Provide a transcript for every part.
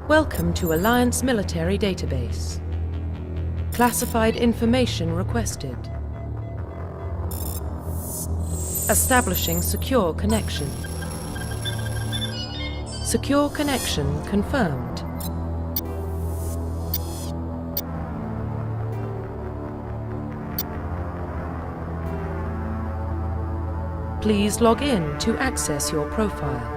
Welcome to Alliance Military Database. Classified information requested. Establishing secure connection. Secure connection confirmed. Please log in to access your profile.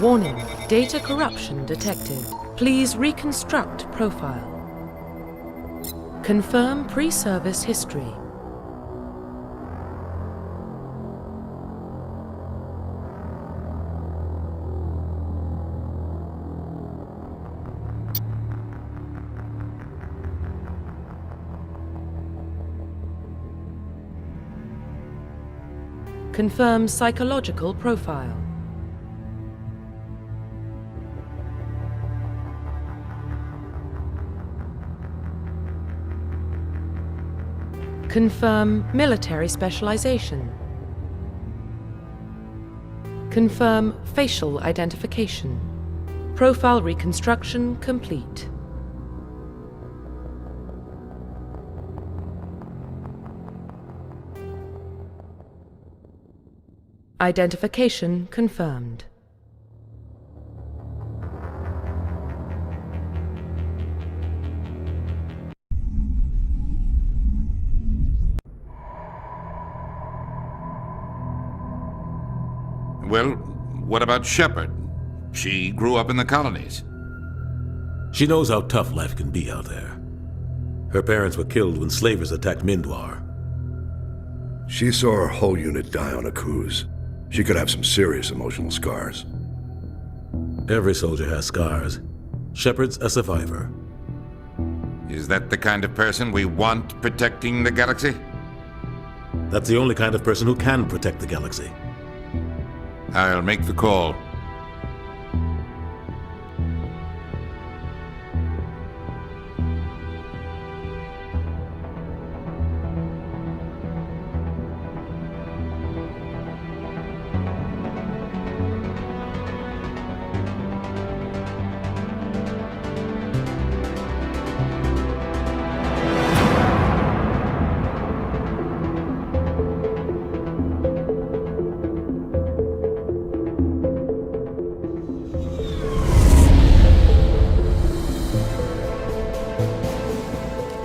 Warning, data corruption detected. Please reconstruct profile. Confirm pre-service history. Confirm psychological profile. Confirm military specialization. Confirm facial identification. Profile reconstruction complete. Identification confirmed. Well, what about Shepard? She grew up in the colonies. She knows how tough life can be out there. Her parents were killed when slavers attacked Mindwar. She saw her whole unit die on a cruise. She could have some serious emotional scars. Every soldier has scars. Shepard's a survivor. Is that the kind of person we want protecting the galaxy? That's the only kind of person who can protect the galaxy. I'll make the call.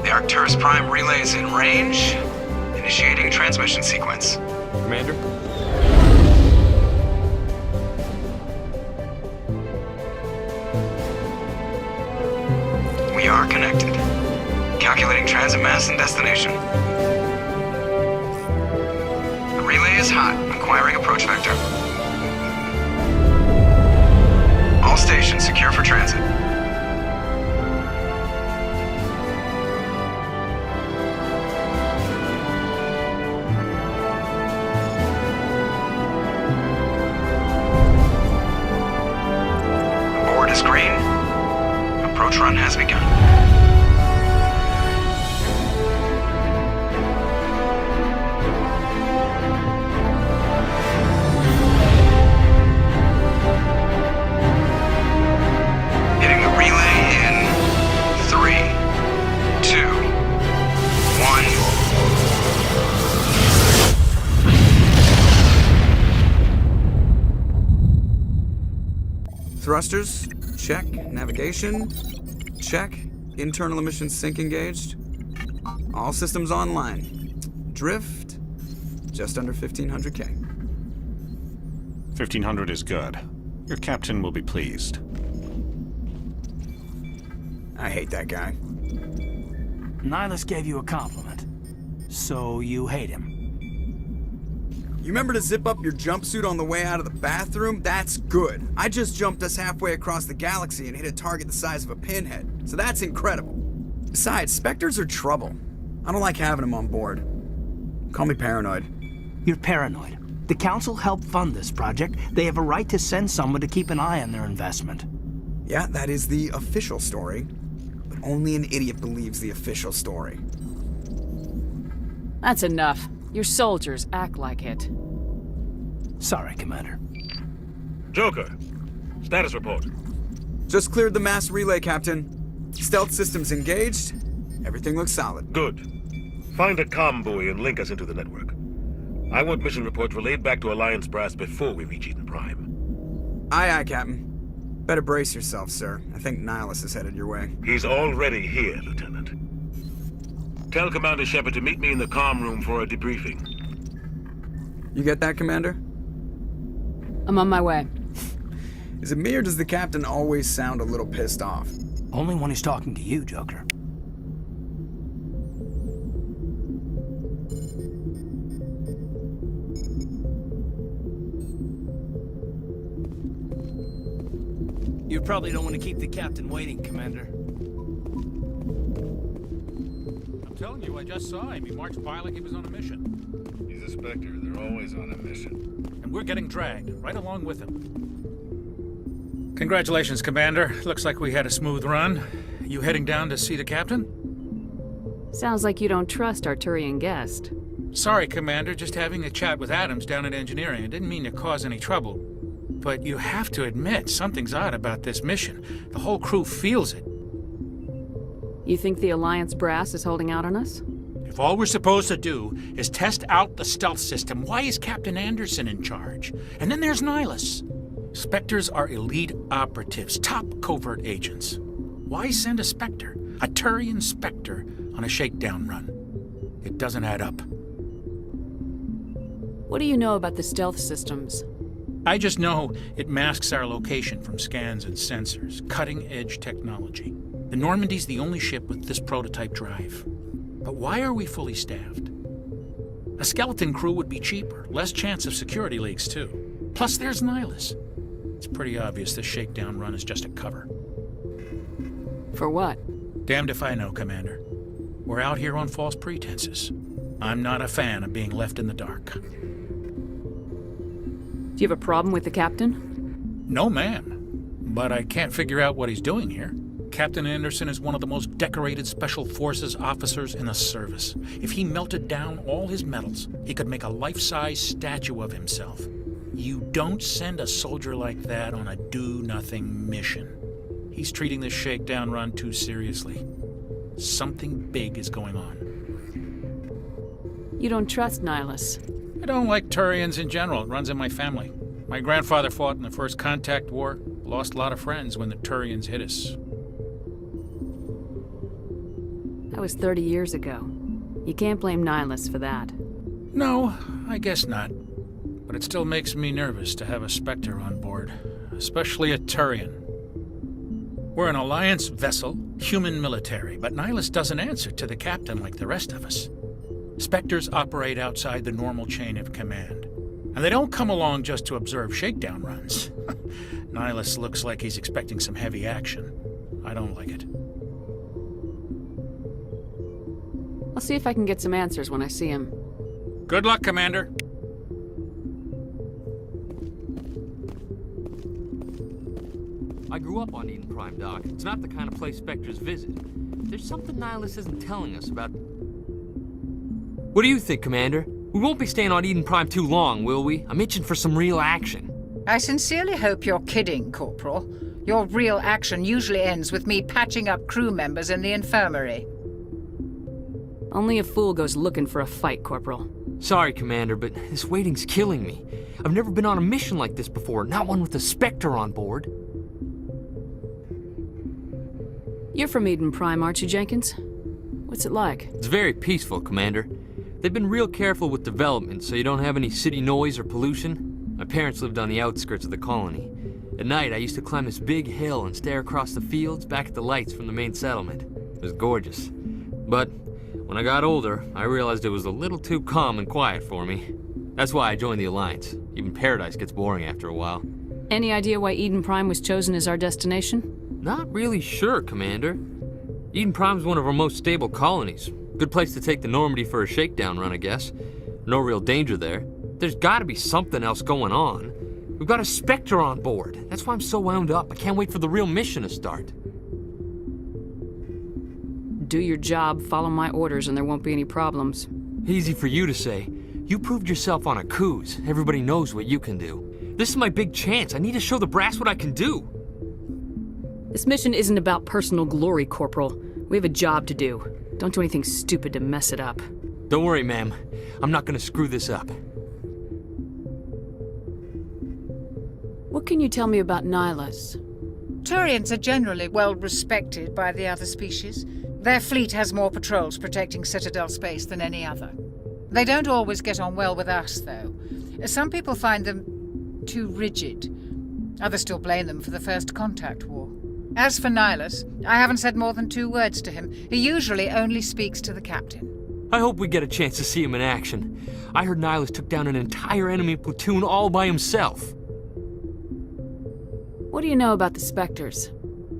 Arcturus Prime relay is in range. Initiating transmission sequence. Commander? We are connected. Calculating transit mass and destination. The relay is hot. Acquiring approach vector. All stations secure for transit. Green. Approach run has begun. Hitting the relay in 3, 2, 1. Thrusters. Check. Navigation. Check. Internal emissions sync engaged. All systems online. Drift. Just under 1,500K. 1,500 is good. Your captain will be pleased. I hate that guy. Nihilus gave you a compliment. So you hate him. You remember to zip up your jumpsuit on the way out of the bathroom? That's good. I just jumped us halfway across the galaxy and hit a target the size of a pinhead. So that's incredible. Besides, Spectres are trouble. I don't like having them on board. Call me paranoid. You're paranoid. The Council helped fund this project. They have a right to send someone to keep an eye on their investment. Yeah, that is the official story. But only an idiot believes the official story. That's enough. Your soldiers act like it. Sorry, Commander. Joker, status report. Just cleared the mass relay, Captain. Stealth systems engaged. Everything looks solid. Good. Find a comm buoy and link us into the network. I want mission reports relayed back to Alliance brass before we reach Eden Prime. Aye, aye, Captain. Better brace yourself, sir. I think Nihilus is headed your way. He's already here, Lieutenant. Tell Commander Shepard to meet me in the comm room for a debriefing. You get that, Commander? I'm on my way. Is it me or does the Captain always sound a little pissed off? Only when he's talking to you, Joker. You probably don't want to keep the Captain waiting, Commander. I'm telling you, I just saw him. He marched by like he was on a mission. He's a Spectre. They're always on a mission. And we're getting dragged, right along with him. Congratulations, Commander. Looks like we had a smooth run. You heading down to see the Captain? Sounds like you don't trust our Turian guest. Sorry, Commander. Just having a chat with Adams down at Engineering. I didn't mean to cause any trouble. But you have to admit, something's odd about this mission. The whole crew feels it. You think the Alliance brass is holding out on us? If all we're supposed to do is test out the stealth system, why is Captain Anderson in charge? And then there's Nihilus. Spectres are elite operatives, top covert agents. Why send a Spectre, a Turian Spectre, on a shakedown run? It doesn't add up. What do you know about the stealth systems? I just know it masks our location from scans and sensors, cutting-edge technology. The Normandy's the only ship with this prototype drive. But why are we fully staffed? A skeleton crew would be cheaper, less chance of security leaks too. Plus there's Nihilus. It's pretty obvious this shakedown run is just a cover. For what? Damned if I know, Commander. We're out here on false pretenses. I'm not a fan of being left in the dark. Do you have a problem with the Captain? No, ma'am. But I can't figure out what he's doing here. Captain Anderson is one of the most decorated Special Forces officers in the service. If he melted down all his medals, he could make a life-size statue of himself. You don't send a soldier like that on a do-nothing mission. He's treating this shakedown run too seriously. Something big is going on. You don't trust Nihilus? I don't like Turians in general. It runs in my family. My grandfather fought in the First Contact War. Lost a lot of friends when the Turians hit us. That was 30 years ago. You can't blame Nihilus for that. No, I guess not. But it still makes me nervous to have a Spectre on board, especially a Turian. We're an Alliance vessel, human military, but Nihilus doesn't answer to the Captain like the rest of us. Spectres operate outside the normal chain of command. And they don't come along just to observe shakedown runs. Nihilus looks like he's expecting some heavy action. I don't like it. I'll see if I can get some answers when I see him. Good luck, Commander. I grew up on Eden Prime, Doc. It's not the kind of place Spectres visit. There's something Nihilus isn't telling us about... What do you think, Commander? We won't be staying on Eden Prime too long, will we? I'm itching for some real action. I sincerely hope you're kidding, Corporal. Your real action usually ends with me patching up crew members in the infirmary. Only a fool goes looking for a fight, Corporal. Sorry, Commander, but this waiting's killing me. I've never been on a mission like this before, not one with a Spectre on board. You're from Eden Prime, aren't you, Jenkins? What's it like? It's very peaceful, Commander. They've been real careful with development, so you don't have any city noise or pollution. My parents lived on the outskirts of the colony. At night, I used to climb this big hill and stare across the fields back at the lights from the main settlement. It was gorgeous. But when I got older, I realized it was a little too calm and quiet for me. That's why I joined the Alliance. Even Paradise gets boring after a while. Any idea why Eden Prime was chosen as our destination? Not really sure, Commander. Eden Prime's one of our most stable colonies. Good place to take the Normandy for a shakedown run, I guess. No real danger there. There's gotta be something else going on. We've got a Spectre on board. That's why I'm so wound up. I can't wait for the real mission to start. Do your job, follow my orders, and there won't be any problems. Easy for you to say. You proved yourself on a cruise. Everybody knows what you can do. This is my big chance. I need to show the brass what I can do. This mission isn't about personal glory, Corporal. We have a job to do. Don't do anything stupid to mess it up. Don't worry, ma'am. I'm not gonna screw this up. What can you tell me about Nihilus? Turians are generally well respected by the other species. Their fleet has more patrols protecting Citadel space than any other. They don't always get on well with us, though. Some people find them too rigid. Others still blame them for the First Contact War. As for Nihilus, I haven't said more than 2 words to him. He usually only speaks to the captain. I hope we get a chance to see him in action. I heard Nihilus took down an entire enemy platoon all by himself. What do you know about the Spectres?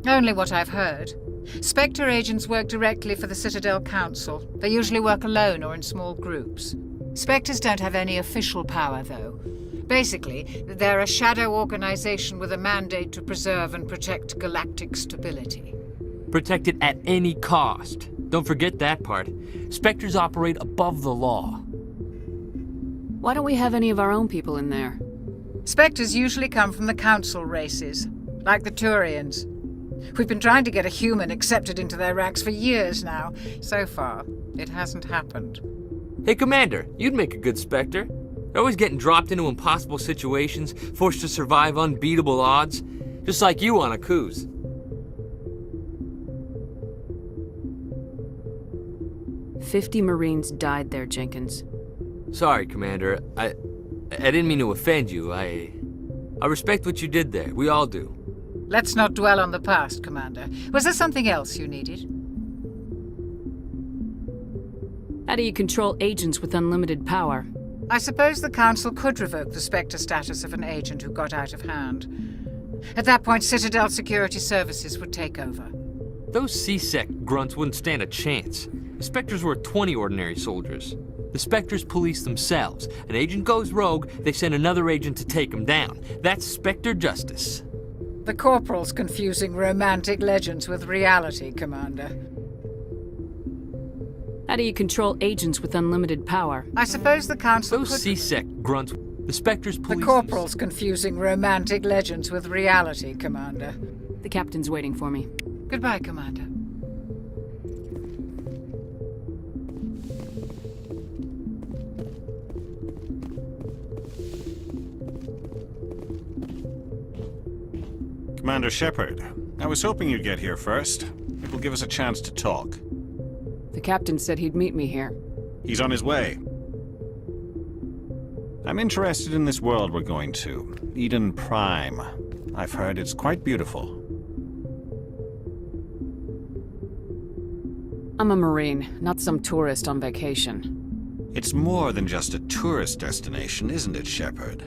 Only what I've heard. Spectre agents work directly for the Citadel Council. They usually work alone or in small groups. Spectres don't have any official power, though. Basically, they're a shadow organization with a mandate to preserve and protect galactic stability. Protect it at any cost. Don't forget that part. Spectres operate above the law. Why don't we have any of our own people in there? Spectres usually come from the Council races, like the Turians. We've been trying to get a human accepted into their ranks for years now. So far, it hasn't happened. Hey, Commander, you'd make a good Spectre. They're always getting dropped into impossible situations, forced to survive unbeatable odds, just like you on a cruise. "50 Marines died there, Jenkins." Sorry, Commander. I didn't mean to offend you. I respect what you did there. We all do. Let's not dwell on the past, Commander. Was there something else you needed? How do you control agents with unlimited power? I suppose the Council could revoke the Spectre status of an agent who got out of hand. At that point, Citadel Security Services would take over. Those C-Sec grunts wouldn't stand a chance. The Spectres were 20 ordinary soldiers. The Spectres police themselves. An agent goes rogue, they send another agent to take him down. That's Spectre justice. The Corporal's confusing romantic legends with reality, Commander. How do you control agents with unlimited power? I suppose the Council Those C-Sec grunts. The Spectres police. The Corporal's confusing romantic legends with reality, Commander. The captain's waiting for me. Goodbye, Commander. Commander Shepard, I was hoping you'd get here first. It will give us a chance to talk. The captain said he'd meet me here. He's on his way. I'm interested in this world we're going to, Eden Prime. I've heard it's quite beautiful. I'm a Marine, not some tourist on vacation. It's more than just a tourist destination, isn't it, Shepard?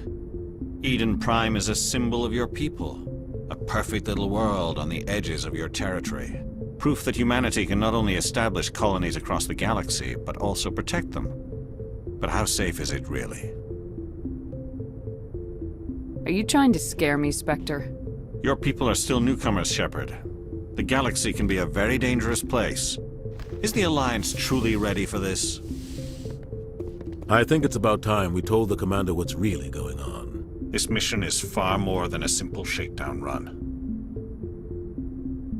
Eden Prime is a symbol of your people. A perfect little world on the edges of your territory. Proof that humanity can not only establish colonies across the galaxy, but also protect them. But how safe is it, really? Are you trying to scare me, Spectre? Your people are still newcomers, Shepard. The galaxy can be a very dangerous place. Is the Alliance truly ready for this? I think it's about time we told the Commander what's really going on. This mission is far more than a simple shakedown run.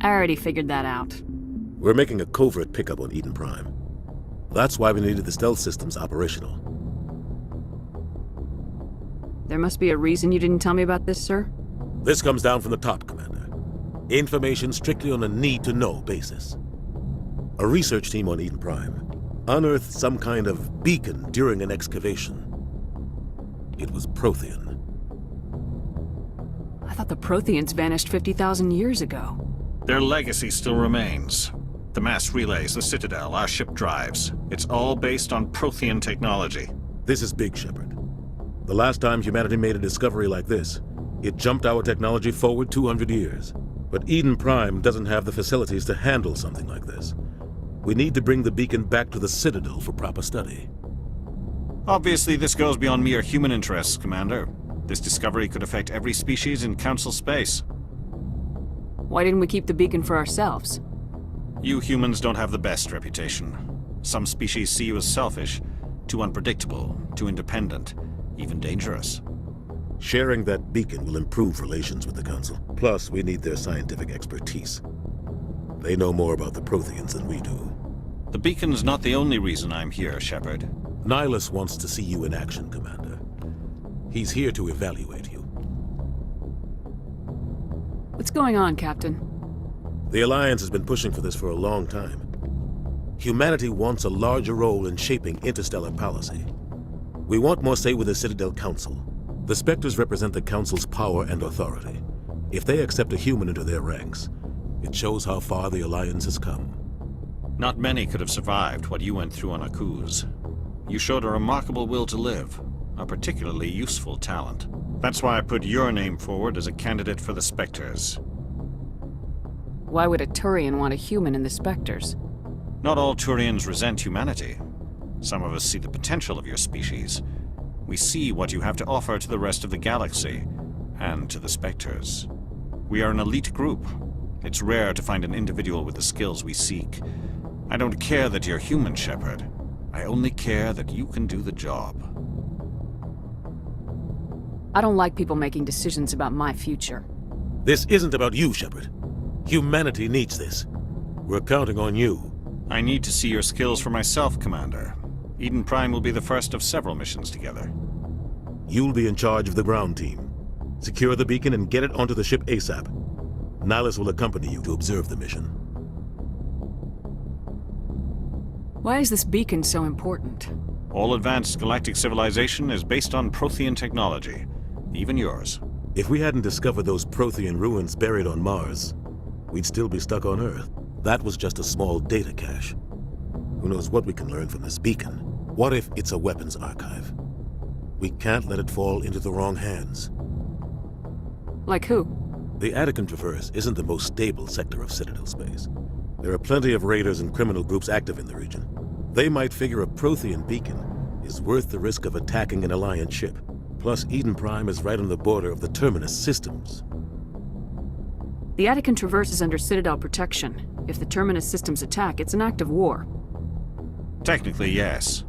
I already figured that out. We're making a covert pickup on Eden Prime. That's why we needed the stealth systems operational. There must be a reason you didn't tell me about this, sir? This comes down from the top, Commander. Information strictly on a need-to-know basis. A research team on Eden Prime unearthed some kind of beacon during an excavation. It was Prothean. I thought the Protheans vanished 50,000 years ago. Their legacy still remains. The mass relays, the Citadel, our ship drives. It's all based on Prothean technology. This is big, Shepard. The last time humanity made a discovery like this, it jumped our technology forward 200 years. But Eden Prime doesn't have the facilities to handle something like this. We need to bring the beacon back to the Citadel for proper study. Obviously, this goes beyond mere human interests, Commander. This discovery could affect every species in Council space. Why didn't we keep the beacon for ourselves? You humans don't have the best reputation. Some species see you as selfish. Too unpredictable, too independent, even dangerous. Sharing that beacon will improve relations with the Council. Plus, we need their scientific expertise. They know more about the Protheans than we do. The beacon's not the only reason I'm here, Shepard. Nihilus wants to see you in action, Commander. He's here to evaluate you. What's going on, Captain? The Alliance has been pushing for this for a long time. Humanity wants a larger role in shaping interstellar policy. We want more say with the Citadel Council. The Spectres represent the Council's power and authority. If they accept a human into their ranks, it shows how far the Alliance has come. Not many could have survived what you went through on Akuz. You showed a remarkable will to live, a particularly useful talent. That's why I put your name forward as a candidate for the Spectres. Why would a Turian want a human in the Spectres? Not all Turians resent humanity. Some of us see the potential of your species. We see what you have to offer to the rest of the galaxy, and to the Spectres. We are an elite group. It's rare to find an individual with the skills we seek. I don't care that you're human, Shepard. I only care that you can do the job. I don't like people making decisions about my future. This isn't about you, Shepard. Humanity needs this. We're counting on you. I need to see your skills for myself, Commander. Eden Prime will be the first of several missions together. You'll be in charge of the ground team. Secure the beacon and get it onto the ship ASAP. Nihilus will accompany you to observe the mission. Why is this beacon so important? All advanced galactic civilization is based on Prothean technology, even yours. If we hadn't discovered those Prothean ruins buried on Mars, we'd still be stuck on Earth. That was just a small data cache. Who knows what we can learn from this beacon? What if it's a weapons archive? We can't let it fall into the wrong hands. Like who? The Attican Traverse isn't the most stable sector of Citadel space. There are plenty of raiders and criminal groups active in the region. They might figure a Prothean beacon is worth the risk of attacking an Alliance ship. Plus, Eden Prime is right on the border of the Terminus systems. The Attican Traverse is under Citadel protection. If the Terminus systems attack, it's an act of war. Technically, yes.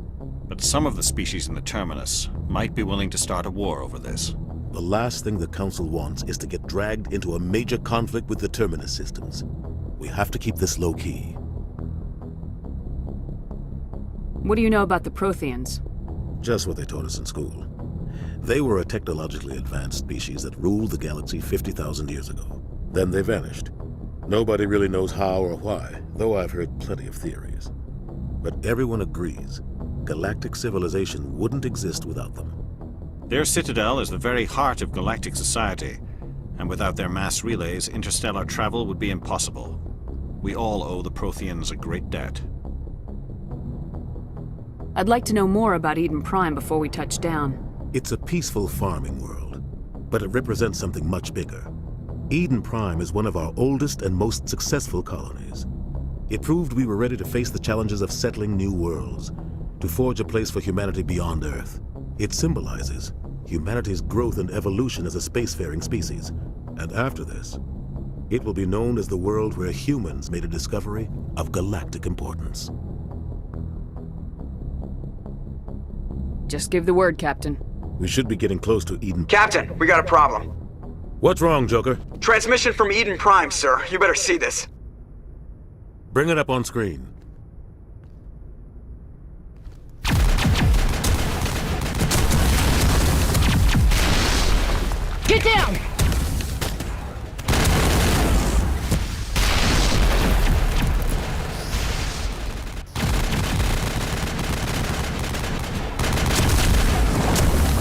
But some of the species in the Terminus might be willing to start a war over this. The last thing the Council wants is to get dragged into a major conflict with the Terminus systems. We have to keep this low-key. What do you know about the Protheans? Just what they taught us in school. They were a technologically advanced species that ruled the galaxy 50,000 years ago. Then they vanished. Nobody really knows how or why, though I've heard plenty of theories. But everyone agrees, galactic civilization wouldn't exist without them. Their citadel is the very heart of galactic society, and without their mass relays, interstellar travel would be impossible. We all owe the Protheans a great debt. I'd like to know more about Eden Prime before we touch down. It's a peaceful farming world, but it represents something much bigger. Eden Prime is one of our oldest and most successful colonies. It proved we were ready to face the challenges of settling new worlds, to forge a place for humanity beyond Earth. It symbolizes humanity's growth and evolution as a spacefaring species. And after this, it will be known as the world where humans made a discovery of galactic importance. Just give the word, Captain. We should be getting close to Eden. Captain, we got a problem. What's wrong, Joker? Transmission from Eden Prime, sir. You better see this. Bring it up on screen. Get down!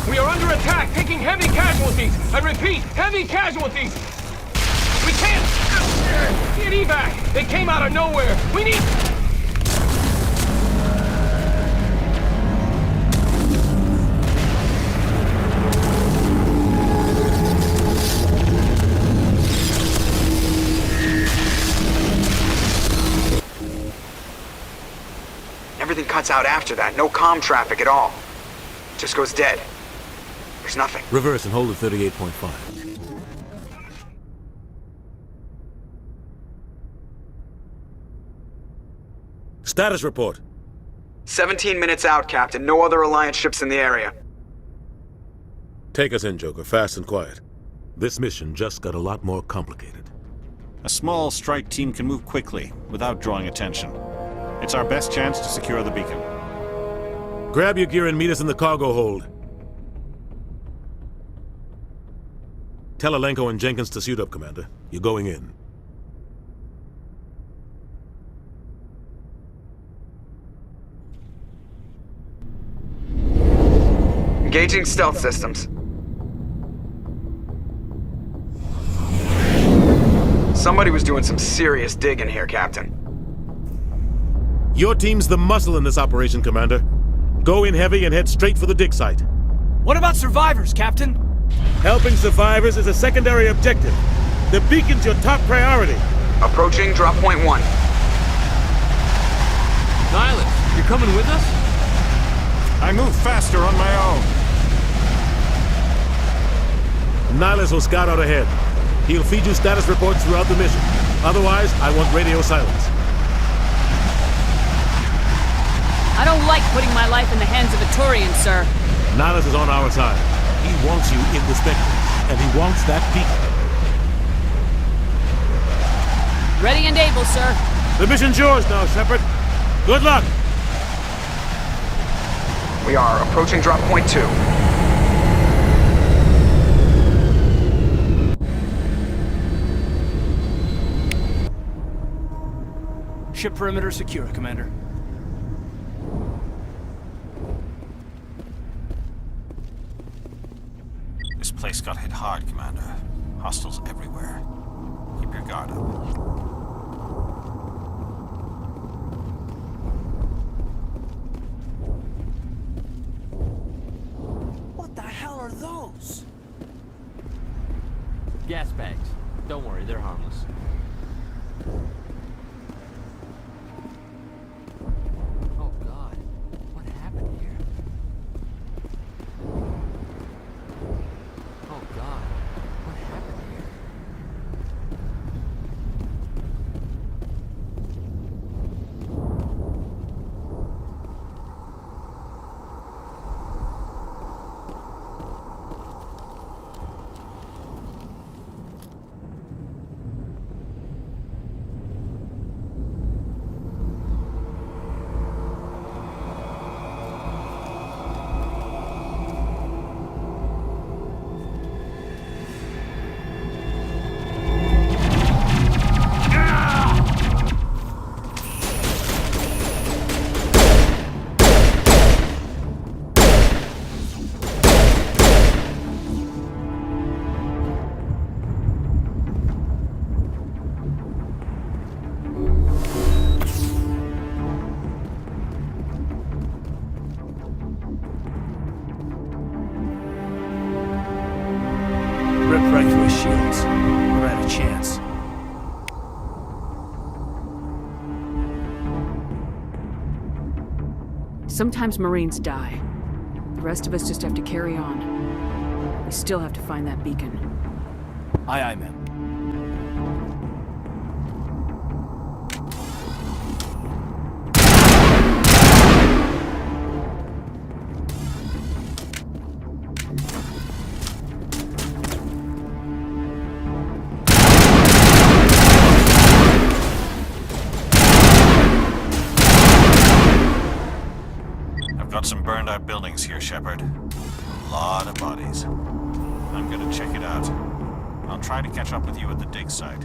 We are under attack, taking heavy casualties. I repeat, heavy casualties. We can't get evac. They came out of nowhere. We need... Everything cuts out after that. No comm traffic at all. Just goes dead. There's nothing. Reverse and hold at 38.5. Status report. 17 minutes out, Captain. No other Alliance ships in the area. Take us in, Joker, fast and quiet. This mission just got a lot more complicated. A small strike team can move quickly, without drawing attention. It's our best chance to secure the beacon. Grab your gear and meet us in the cargo hold. Tell Alenko and Jenkins to suit up, Commander. You're going in. Engaging stealth systems. Somebody was doing some serious digging here, Captain. Your team's the muscle in this operation, Commander. Go in heavy and head straight for the dig site. What about survivors, Captain? Helping survivors is a secondary objective. The beacon's your top priority. Approaching drop point 1. Nihilus, you're coming with us? I move faster on my own. Nihilus will scout out ahead. He'll feed you status reports throughout the mission. Otherwise, I want radio silence. I don't like putting my life in the hands of a Turian, sir. Nihilus is on our side. He wants you in the Spectre, and he wants that beacon. Ready and able, sir. The mission's yours now, Shepard. Good luck! We are approaching drop point 2. Ship perimeter secure, Commander. This place got hit hard, Commander. Hostiles everywhere. Keep your guard up. What the hell are those? Gas bags. Don't worry, they're harmless. Oh God, what happened here? Oh God, what happened here? Ripped right through his shields. Never had a chance. Sometimes Marines die. The rest of us just have to carry on. We still have to find that beacon. Aye, aye, ma'am. Got some burned out buildings here, Shepard. A lot of bodies. I'm gonna check it out. I'll try to catch up with you at the dig site.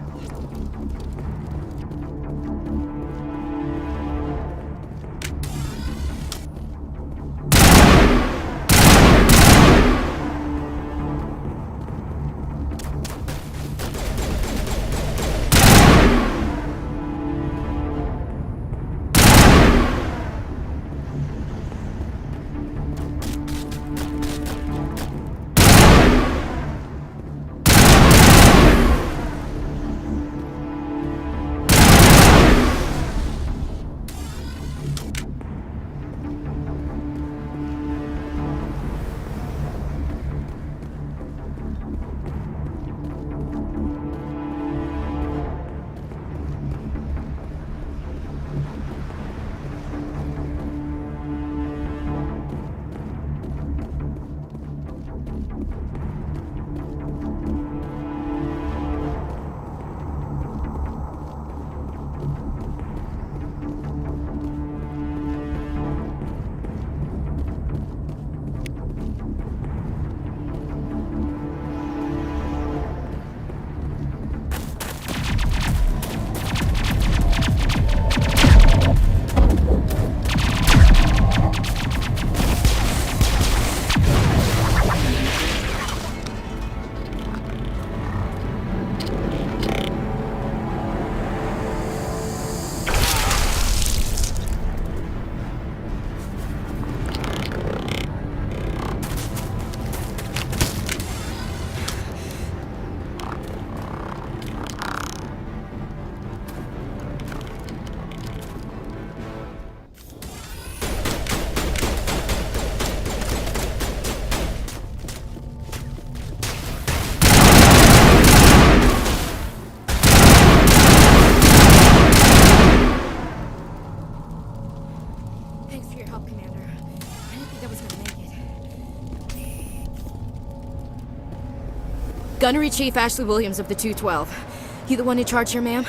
Gunnery Chief Ashley Williams of the 212. You the one in charge here, ma'am?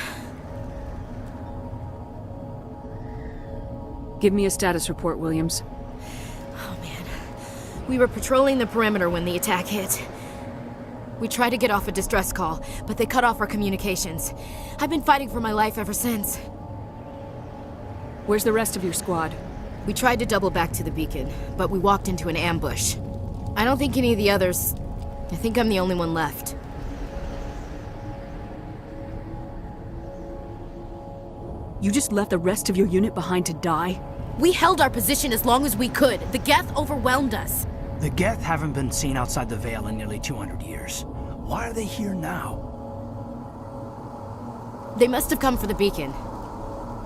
Give me a status report, Williams. Oh, man. We were patrolling the perimeter when the attack hit. We tried to get off a distress call, but they cut off our communications. I've been fighting for my life ever since. Where's the rest of your squad? We tried to double back to the beacon, but we walked into an ambush. I don't think any of the others... I think I'm the only one left. You just left the rest of your unit behind to die? We held our position as long as we could. The Geth overwhelmed us. The Geth haven't been seen outside the Veil in nearly 200 years. Why are they here now? They must have come for the beacon.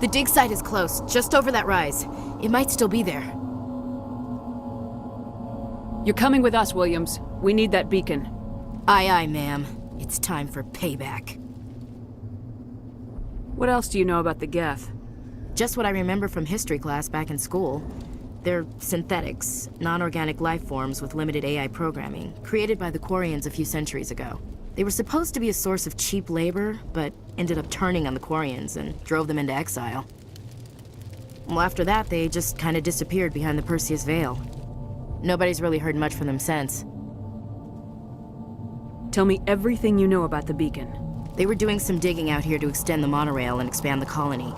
The dig site is close, just over that rise. It might still be there. You're coming with us, Williams. We need that beacon. Aye, aye, ma'am. It's time for payback. What else do you know about the Geth? Just what I remember from history class back in school. They're synthetics, non-organic life forms with limited AI programming, created by the Quarians a few centuries ago. They were supposed to be a source of cheap labor, but ended up turning on the Quarians and drove them into exile. Well, after that, they just kind of disappeared behind the Perseus Veil. Nobody's really heard much from them since. Tell me everything you know about the beacon. They were doing some digging out here to extend the monorail and expand the colony.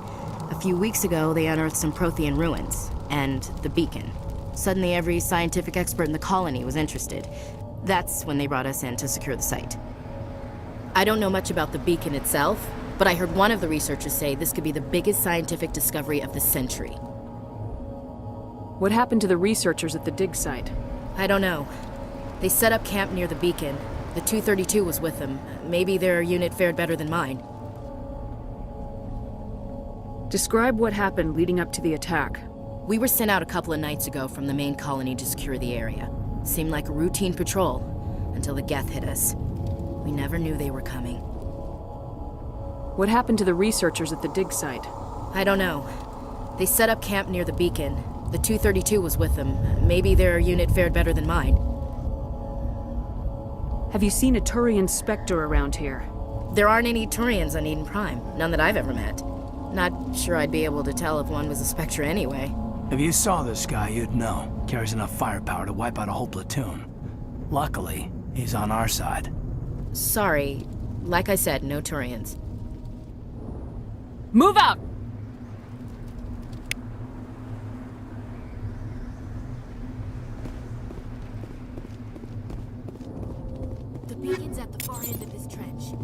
A few weeks ago, they unearthed some Prothean ruins, and the beacon. Suddenly, every scientific expert in the colony was interested. That's when they brought us in to secure the site. I don't know much about the beacon itself, but I heard one of the researchers say this could be the biggest scientific discovery of the century. What happened to the researchers at the dig site? I don't know. They set up camp near the beacon. The 232 was with them. Maybe their unit fared better than mine. Describe what happened leading up to the attack. We were sent out a couple of nights ago from the main colony to secure the area. Seemed like a routine patrol, until the Geth hit us. We never knew they were coming. What happened to the researchers at the dig site? I don't know. They set up camp near the beacon. The 232 was with them. Maybe their unit fared better than mine. Have you seen a Turian Spectre around here? There aren't any Turians on Eden Prime. None that I've ever met. Not sure I'd be able to tell if one was a Spectre anyway. If you saw this guy, you'd know. Carries enough firepower to wipe out a whole platoon. Luckily, he's on our side. Sorry. Like I said, no Turians. Move out! The beacon's at the far end of this trench.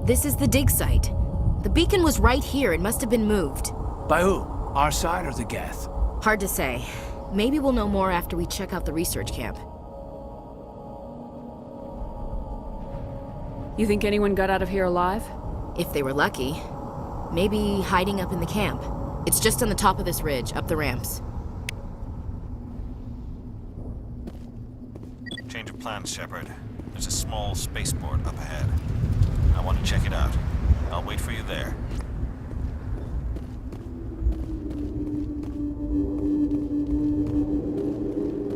This is the dig site. The beacon was right here. It must have been moved. By who? Our side or the Geth? Hard to say. Maybe we'll know more after we check out the research camp. You think anyone got out of here alive? If they were lucky. Maybe hiding up in the camp. It's just on the top of this ridge, up the ramps. Change of plans, Shepard. There's a small spaceport up ahead. I want to check it out. I'll wait for you there.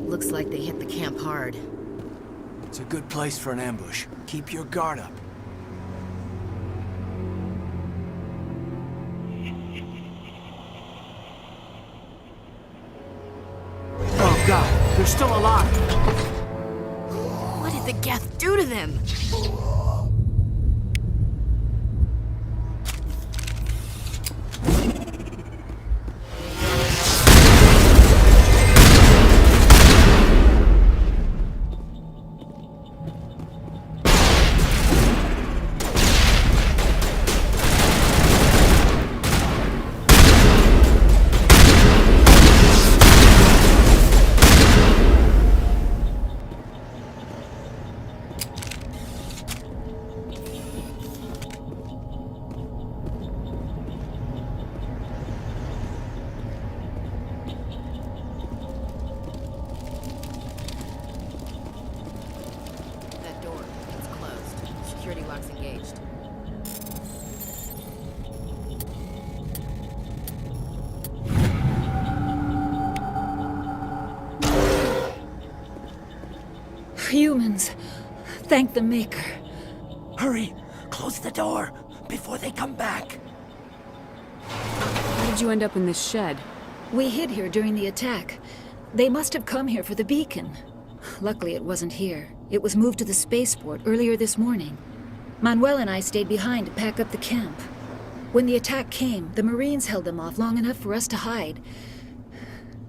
Looks like they hit the camp hard. It's a good place for an ambush. Keep your guard up. Oh God, they're still alive. What did the Geth do to them? Humans. Thank the Maker. Hurry! Close the door before they come back. How did you end up in this shed? We hid here during the attack. They must have come here for the beacon. Luckily, it wasn't here. It was moved to the spaceport earlier this morning. Manuel and I stayed behind to pack up the camp. When the attack came, the Marines held them off long enough for us to hide.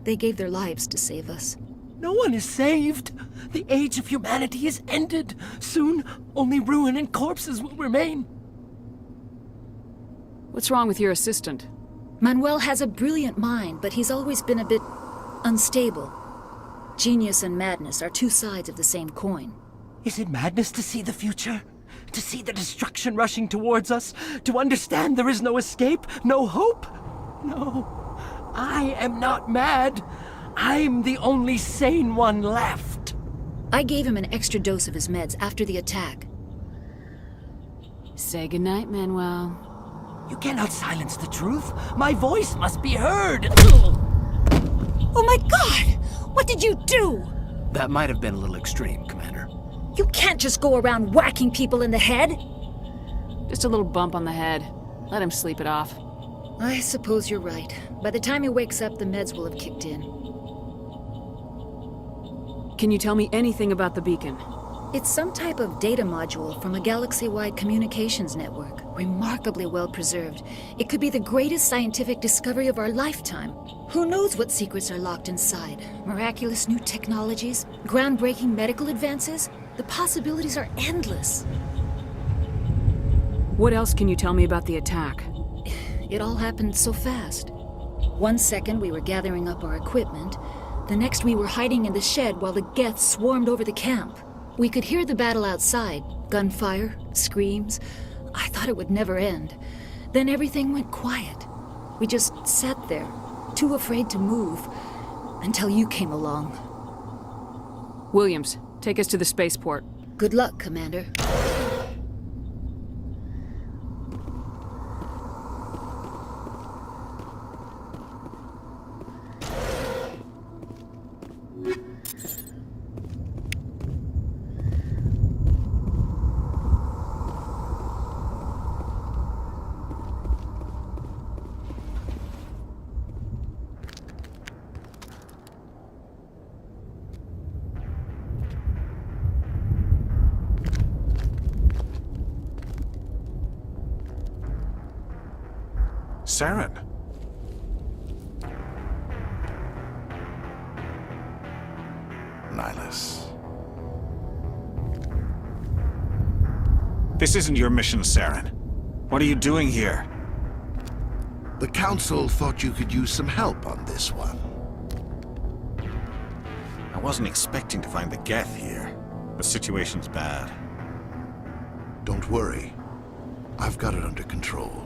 They gave their lives to save us. No one is saved. The age of humanity is ended. Soon, only ruin and corpses will remain. What's wrong with your assistant? Manuel has a brilliant mind, but he's always been a bit unstable. Genius and madness are two sides of the same coin. Is it madness to see the future? To see the destruction rushing towards us? To understand there is no escape? No hope? No. I am not mad. I'm the only sane one left. I gave him an extra dose of his meds after the attack. Say goodnight, Manuel. You cannot silence the truth. My voice must be heard. Oh my God! What did you do? That might have been a little extreme, Commander. You can't just go around whacking people in the head. Just a little bump on the head. Let him sleep it off. I suppose you're right. By the time he wakes up, the meds will have kicked in. Can you tell me anything about the beacon? It's some type of data module from a galaxy-wide communications network. Remarkably well preserved. It could be the greatest scientific discovery of our lifetime. Who knows what secrets are locked inside? Miraculous new technologies? Groundbreaking medical advances? The possibilities are endless. What else can you tell me about the attack? It all happened so fast. 1 second we were gathering up our equipment. The next we were hiding in the shed while the Geth swarmed over the camp. We could hear the battle outside. Gunfire, screams. I thought it would never end. Then everything went quiet. We just sat there, too afraid to move, until you came along. Williams, take us to the spaceport. Good luck, Commander. Saren. Nihilus. This isn't your mission, Saren. What are you doing here? The Council thought you could use some help on this one. I wasn't expecting to find the Geth here. The situation's bad. Don't worry. I've got it under control.